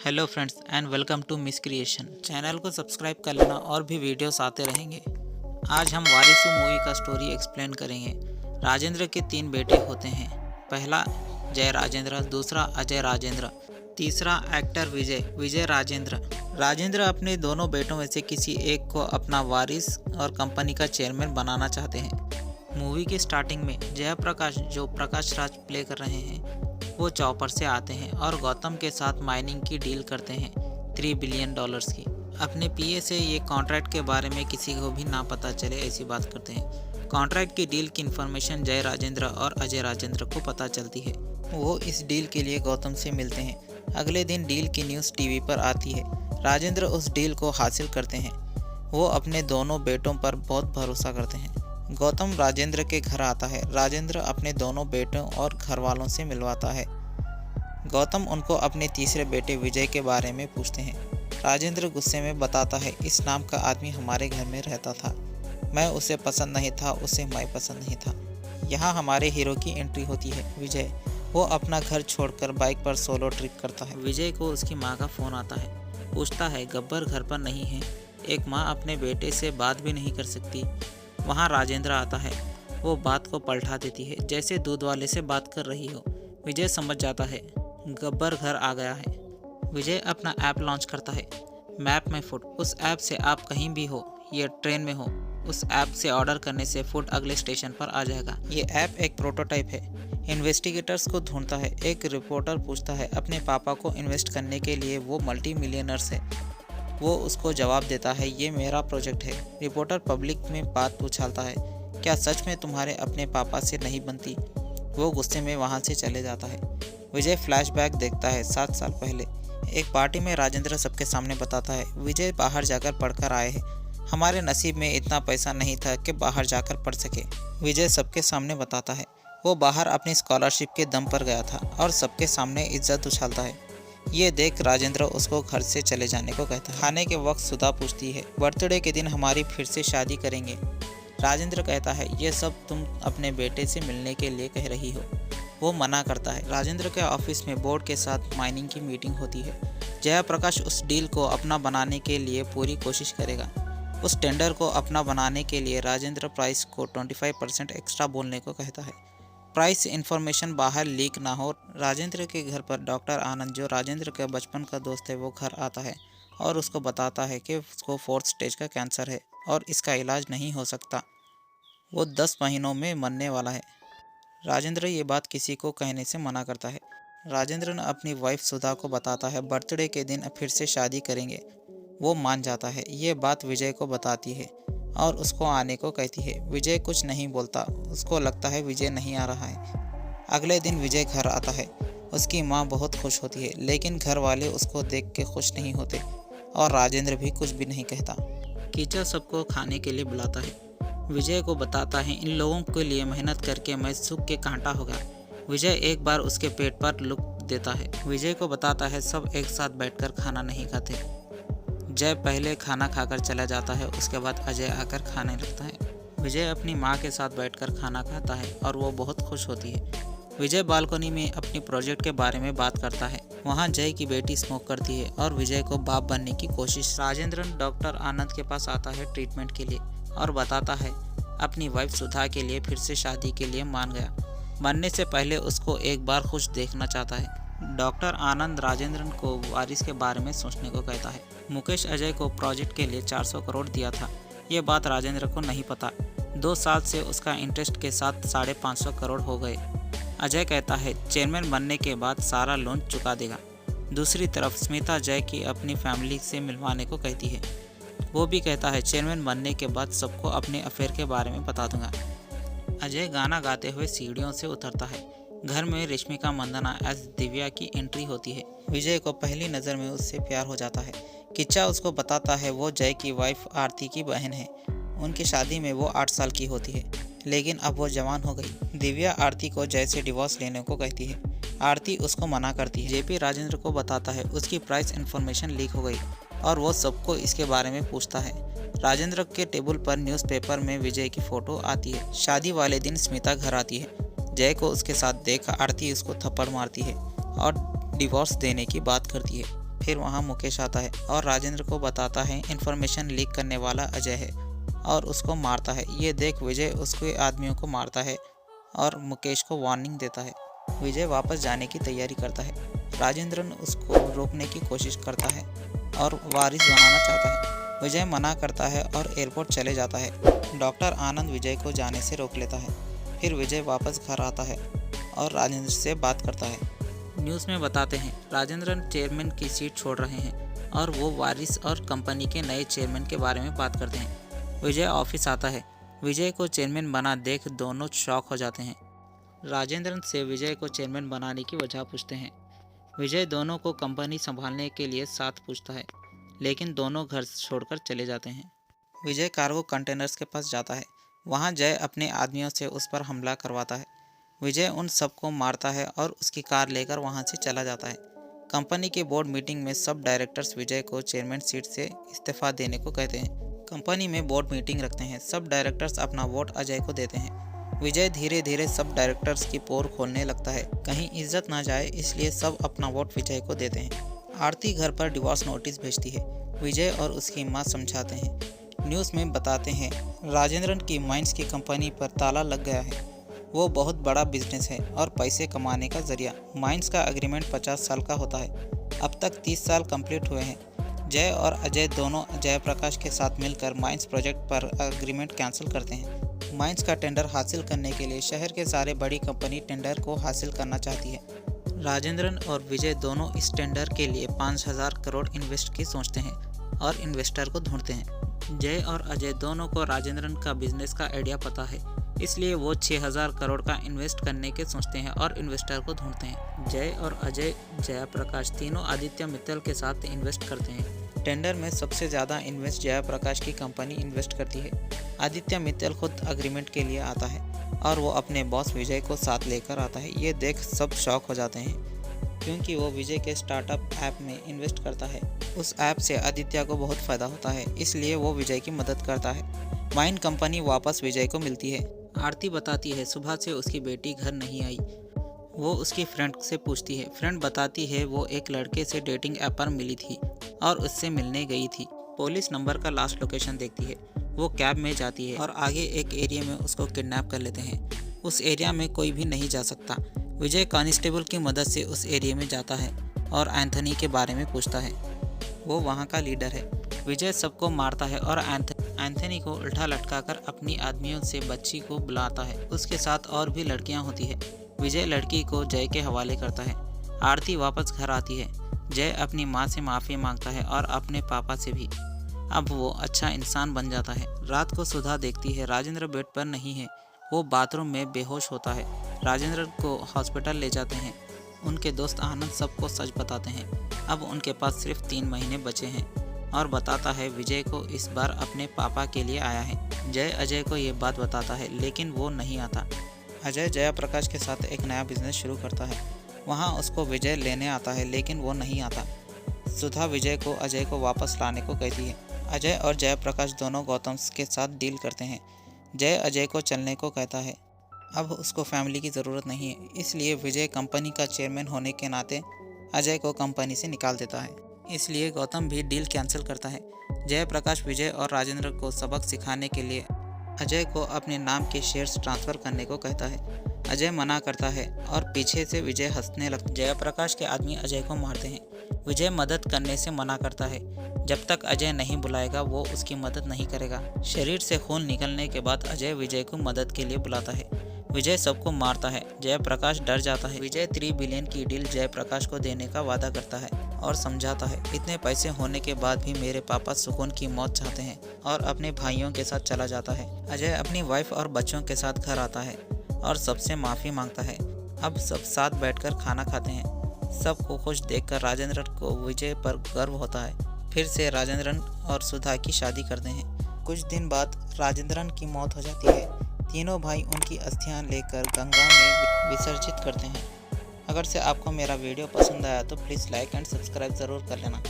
Hello friends and welcome to Miss Creation. Channel को subscribe कर लेना और भी वीडियोस आते रहेंगे। आज हम वारिसु मूवी का स्टोरी एक्सप्लेन करेंगे। राजेंद्र के 3 बेटे होते हैं। पहला जय राजेंद्र, दूसरा अजय राजेंद्र, तीसरा एक्टर विजय राजेंद्र। राजेंद्र अपने दोनों बेटों में से किसी एक को अपना वारिस और कंपनी का चेयरमैन बनाना चाहते हैं। मूवी की स्टार्टिंग में जयप्रकाश, जो प्रकाश राज प्ले कर रहे हैं, वो चॉपर से आते हैं और गौतम के साथ माइनिंग की डील करते हैं $3 बिलियन की। अपने पीए से ये कॉन्ट्रैक्ट के बारे में किसी को भी ना पता चले ऐसी बात करते हैं। कॉन्ट्रैक्ट की डील की इन्फॉर्मेशन जय राजेंद्र और अजय राजेंद्र को पता चलती है। वो इस डील के लिए गौतम से मिलते हैं। अगले दिन डील की न्यूज़ टीवी पर आती है। राजेंद्र उस डील को हासिल करते हैं। वो अपने दोनों बेटों पर बहुत भरोसा करते हैं। गौतम राजेंद्र के घर आता है। राजेंद्र अपने दोनों बेटों और घर वालों से मिलवाता है। गौतम उनको अपने तीसरे बेटे विजय के बारे में पूछते हैं। राजेंद्र गुस्से में बताता है, इस नाम का आदमी हमारे घर में रहता था। मैं उसे पसंद नहीं था, उसे मैं पसंद नहीं था। यहाँ हमारे हीरो की एंट्री होती है, विजय। वो अपना घर छोड़कर बाइक पर सोलो ट्रिप करता है। विजय को उसकी माँ का फ़ोन आता है। पूछता है गब्बर घर पर नहीं है। एक माँ अपने बेटे से बात भी नहीं कर सकती। वहाँ राजेंद्र आता है। वो बात को पलटा देती है, जैसे दूध वाले से बात कर रही हो। विजय समझ जाता है गब्बर घर आ गया है। विजय अपना ऐप लॉन्च करता है, मैप माई फूड। उस ऐप से आप कहीं भी हो या ट्रेन में हो, उस ऐप से ऑर्डर करने से फूड अगले स्टेशन पर आ जाएगा। ये ऐप एक प्रोटोटाइप है। इन्वेस्टिगेटर्स को ढूंढता है। एक रिपोर्टर पूछता है अपने पापा को इन्वेस्ट करने के लिए वो मल्टी मिलियनर्स है। वो उसको जवाब देता है, ये मेरा प्रोजेक्ट है। रिपोर्टर पब्लिक में बात उछालता है, क्या सच में तुम्हारे अपने पापा से नहीं बनती? वो गुस्से में वहाँ से चले जाता है। विजय फ्लैशबैक देखता है 7 साल पहले। एक पार्टी में राजेंद्र सबके सामने बताता है, विजय बाहर जाकर पढ़कर आए हैं। हमारे नसीब में इतना पैसा नहीं था कि बाहर जाकर पढ़ सके। विजय सबके सामने बताता है, वो बाहर अपनी स्कॉलरशिप के दम पर गया था और सबके सामने इज्जत उछालता है। ये देख राजेंद्र उसको घर से चले जाने को कहता है। खाने के वक्त सुधा पूछती है, बर्थडे के दिन हमारी फिर से शादी करेंगे? राजेंद्र कहता है, ये सब तुम अपने बेटे से मिलने के लिए कह रही हो। वो मना करता है। राजेंद्र के ऑफिस में बोर्ड के साथ माइनिंग की मीटिंग होती है। जयप्रकाश उस डील को अपना बनाने के लिए पूरी कोशिश करेगा। उस टेंडर को अपना बनाने के लिए राजेंद्र प्राइस को 25% एक्स्ट्रा बोलने को कहता है। प्राइस इन्फॉर्मेशन बाहर लीक ना हो। राजेंद्र के घर पर डॉक्टर आनंद, जो राजेंद्र का बचपन का दोस्त है, वो घर आता है और उसको बताता है कि उसको 4th स्टेज का कैंसर है और इसका इलाज नहीं हो सकता। वो 10 महीनों में मरने वाला है। राजेंद्र ये बात किसी को कहने से मना करता है। राजेंद्र ने अपनी वाइफ सुधा को बताता है, बर्थडे के दिन फिर से शादी करेंगे। वो मान जाता है। ये बात विजय को बताती है और उसको आने को कहती है। विजय कुछ नहीं बोलता। उसको लगता है विजय नहीं आ रहा है। अगले दिन विजय घर आता है। उसकी माँ बहुत खुश होती है, लेकिन घर वाले उसको देख के खुश नहीं होते और राजेंद्र भी कुछ भी नहीं कहता। कीचड़ सबको खाने के लिए बुलाता है। विजय को बताता है, इन लोगों के लिए मेहनत करके मैं सूख के कांटा हो गया। विजय एक बार उसके पेट पर लुक देता है। विजय को बताता है, सब एक साथ बैठकर खाना नहीं खाते। जय पहले खाना खाकर चला जाता है, उसके बाद अजय आकर खाने लगता है। विजय अपनी माँ के साथ बैठकर खाना खाता है और वो बहुत खुश होती है। विजय बालकनी में अपनी प्रोजेक्ट के बारे में बात करता है। वहाँ जय की बेटी स्मोक करती है और विजय को बाप बनने की कोशिश। राजेंद्र डॉक्टर आनंद के पास आता है ट्रीटमेंट के लिए और बताता है अपनी वाइफ सुधा के लिए फिर से शादी के लिए मान गया। मरने से पहले उसको एक बार खुश देखना चाहता है। डॉक्टर आनंद राजेंद्र को वारिस के बारे में सोचने को कहता है। मुकेश अजय को प्रोजेक्ट के लिए 400 करोड़ दिया था। ये बात राजेंद्र को नहीं पता। 2 साल से उसका इंटरेस्ट के साथ 550 करोड़ हो गए। अजय कहता है चेयरमैन बनने के बाद सारा लोन चुका देगा। दूसरी तरफ स्मिता जय की अपनी फैमिली से मिलवाने को कहती है। वो भी कहता है चेयरमैन बनने के बाद सबको अपने अफेयर के बारे में बता दूंगा। अजय गाना गाते हुए सीढ़ियों से उतरता है। घर में रश्मिका मंदाना एज दिव्या की एंट्री होती है। विजय को पहली नज़र में उससे प्यार हो जाता है। किच्चा उसको बताता है वो जय की वाइफ आरती की बहन है। उनकी शादी में वो 8 साल की होती है, लेकिन अब वो जवान हो गई। दिव्या आरती को जय से डिवोर्स लेने को कहती है। आरती उसको मना करती है। जेपी राजेंद्र को बताता है उसकी प्राइस इन्फॉर्मेशन लीक हो गई और वो सबको इसके बारे में पूछता है। राजेंद्र के टेबल पर न्यूज़पेपर में विजय की फ़ोटो आती है। शादी वाले दिन स्मिता घर आती है। जय को उसके साथ देख आरती उसको थप्पड़ मारती है और डिवोर्स देने की बात करती है। फिर वहाँ मुकेश आता है और राजेंद्र को बताता है इन्फॉर्मेशन लीक करने वाला अजय है और उसको मारता है। ये देख विजय उसके आदमियों को मारता है और मुकेश को वार्निंग देता है। विजय वापस जाने की तैयारी करता है। राजेंद्र उसको रोकने की कोशिश करता है और वारिस बनाना चाहता है। विजय मना करता है और एयरपोर्ट चले जाता है। डॉक्टर आनंद विजय को जाने से रोक लेता है। फिर विजय वापस घर आता है और राजेंद्र से बात करता है। न्यूज़ में बताते हैं राजेंद्र चेयरमैन की सीट छोड़ रहे हैं और वो वारिस और कंपनी के नए चेयरमैन के बारे में बात करते हैं। विजय ऑफिस आता है। विजय को चेयरमैन बना देख दोनों शॉक हो जाते हैं। राजेंद्र से विजय को चेयरमैन बनाने की वजह पूछते हैं। विजय दोनों को कंपनी संभालने के लिए साथ पूछता है, लेकिन दोनों घर छोड़कर चले जाते हैं। विजय कार्गो कंटेनर्स के पास जाता है। वहाँ जय अपने आदमियों से उस पर हमला करवाता है। विजय उन सबको मारता है और उसकी कार लेकर वहाँ से चला जाता है। कंपनी के बोर्ड मीटिंग में सब डायरेक्टर्स विजय को चेयरमैन सीट से इस्तीफा देने को कहते हैं। कंपनी में बोर्ड मीटिंग रखते हैं। सब डायरेक्टर्स अपना वोट अजय को देते हैं। विजय धीरे धीरे सब डायरेक्टर्स की पोल खोलने लगता है। कहीं इज्जत ना जाए इसलिए सब अपना वोट विजय को देते हैं। आरती घर पर डिवोर्स नोटिस भेजती है। विजय और उसकी माँ समझाते हैं। न्यूज़ में बताते हैं राजेंद्रन की माइंस की कंपनी पर ताला लग गया है। वो बहुत बड़ा बिजनेस है और पैसे कमाने का जरिया। माइंस का एग्रीमेंट 50 साल का होता है। अब तक 30 साल कंप्लीट हुए हैं। जय और अजय दोनों जयप्रकाश के साथ मिलकर माइंस प्रोजेक्ट पर एग्रीमेंट कैंसिल करते हैं। माइंस का टेंडर हासिल करने के लिए शहर के सारे बड़ी कंपनी टेंडर को हासिल करना चाहती है। राजेंद्रन और विजय दोनों इस टेंडर के लिए 5,000 करोड़ इन्वेस्ट की सोचते हैं और इन्वेस्टर को ढूंढते हैं। जय और अजय दोनों को राजेंद्रन का बिजनेस का आइडिया पता है, इसलिए वो 6,000 करोड़ का इन्वेस्ट करने के सोचते हैं और इन्वेस्टर को ढूंढते हैं। जय और अजय जयप्रकाश तीनों आदित्य मित्तल के साथ इन्वेस्ट करते हैं। टेंडर में सबसे ज़्यादा इन्वेस्ट जयप्रकाश की कंपनी इन्वेस्ट करती है। आदित्य मित्तल खुद एग्रीमेंट के लिए आता है और वो अपने बॉस विजय को साथ लेकर आता है। ये देख सब शॉक हो जाते हैं क्योंकि वो विजय के स्टार्टअप ऐप में इन्वेस्ट करता है। उस ऐप से आदित्य को बहुत फ़ायदा होता है, इसलिए वो विजय की मदद करता है। माइन कंपनी वापस विजय को मिलती है। आरती बताती है सुबह से उसकी बेटी घर नहीं आई। वो उसकी फ्रेंड से पूछती है। फ्रेंड बताती है वो एक लड़के से डेटिंग ऐप पर मिली थी और उससे मिलने गई थी। पुलिस नंबर का लास्ट लोकेशन देखती है। वो कैब में जाती है और आगे एक एरिया में उसको किडनैप कर लेते हैं। उस एरिया में कोई भी नहीं जा सकता। विजय कांस्टेबल की मदद से उस एरिया में जाता है और एंथनी के बारे में पूछता है। वो वहाँ का लीडर है। विजय सबको मारता है और एंथनी को उल्टा लटकाकर अपनी आदमियों से बच्ची को बुलाता है। उसके साथ और भी लड़कियां होती है। विजय लड़की को जय के हवाले करता है। आरती वापस घर आती है। जय अपनी माँ से माफ़ी मांगता है और अपने पापा से भी। अब वो अच्छा इंसान बन जाता है। रात को सुधा देखती है राजेंद्र बेड पर नहीं है। वो बाथरूम में बेहोश होता है। राजेंद्र को हॉस्पिटल ले जाते हैं। उनके दोस्त आनंद सबको सच बताते हैं। अब उनके पास सिर्फ 3 महीने बचे हैं और बताता है विजय को इस बार अपने पापा के लिए आया है। जय अजय को ये बात बताता है लेकिन वो नहीं आता। अजय जयप्रकाश के साथ एक नया बिजनेस शुरू करता है। वहाँ उसको विजय लेने आता है लेकिन वो नहीं आता। सुधा विजय को अजय को वापस लाने को कहती है। अजय और जयप्रकाश दोनों गौतम के साथ डील करते हैं। जय अजय को चलने को कहता है। अब उसको फैमिली की ज़रूरत नहीं है, इसलिए विजय कंपनी का चेयरमैन होने के नाते अजय को कंपनी से निकाल देता है। इसलिए गौतम भी डील कैंसिल करता है। जयप्रकाश विजय और राजेंद्र को सबक सिखाने के लिए अजय को अपने नाम के शेयर्स ट्रांसफ़र करने को कहता है। अजय मना करता है और पीछे से विजय हंसने लगता है। जयप्रकाश के आदमी अजय को मारते हैं। विजय मदद करने से मना करता है। जब तक अजय नहीं बुलाएगा वो उसकी मदद नहीं करेगा। शरीर से खून निकलने के बाद अजय विजय को मदद के लिए बुलाता है। विजय सबको मारता है। जयप्रकाश डर जाता है। विजय 3 बिलियन की डील जयप्रकाश को देने का वादा करता है और समझाता है इतने पैसे होने के बाद भी मेरे पापा सुकून की मौत चाहते हैं और अपने भाइयों के साथ चला जाता है। अजय अपनी वाइफ और बच्चों के साथ घर आता है और सबसे माफ़ी मांगता है। अब सब साथ बैठकर खाना खाते हैं। सबको खुश देखकर राजेंद्र को विजय पर गर्व होता है। फिर से राजेंद्रन और सुधा की शादी करते हैं। कुछ दिन बाद राजेंद्रन की मौत हो जाती है। तीनों भाई उनकी अस्थियां लेकर गंगा में विसर्जित करते हैं। अगर से आपको मेरा वीडियो पसंद आया तो प्लीज़ लाइक एंड सब्सक्राइब ज़रूर कर लेना।